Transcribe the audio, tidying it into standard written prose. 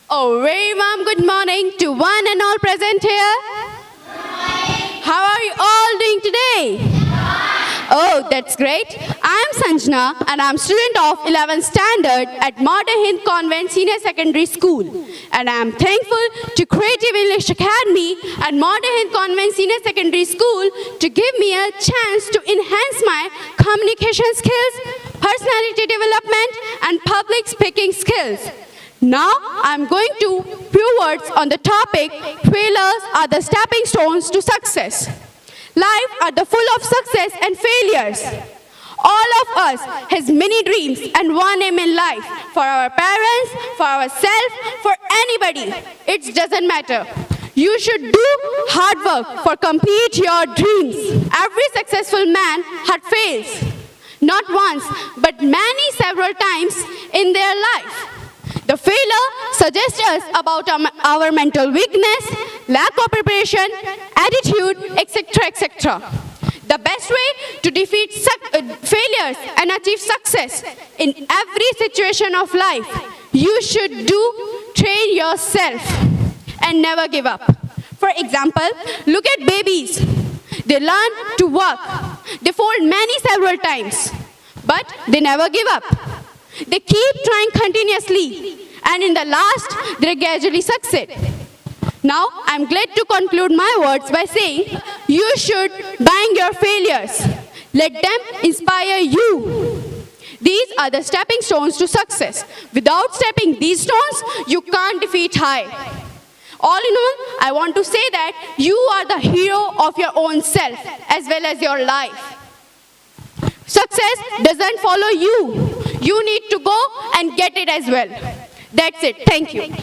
Oh, very warm good morning to one and all present here. How are you all doing today? Oh, that's great. I am Sanjana and I am student of 11th standard at Modern Hind Convent Senior Secondary School. And I am thankful to Creative English Academy and Modern Hind Convent Senior Secondary School to give me a chance to enhance my communication skills, personality development and public speaking skills. Now I am going to few words on the topic, failures are the stepping stones to success. Life are the full of success and failures. All of us has many dreams and one aim in life. For our parents, for ourselves, for anybody. It doesn't matter. You should do hard work for complete your dreams. Every successful man had fails. Not once, but many several times in their life. The failure suggests us about our mental weakness, lack of preparation, attitude, etc., etc. The best way to defeat failures and achieve success in every situation of life, you should train yourself and never give up. For example, look at babies. They learn to walk. They fall several times, but they never give up. They keep trying continuously, and in the last, they gradually succeed. Now, I'm glad to conclude my words by saying, you should bang your failures. Let them inspire you. These are the stepping stones to success. Without stepping these stones, you can't defeat high. All in all, I want to say that you are the hero of your own self, as well as your life. Success doesn't follow you. You need to go and get it as well. That's it. Thank you.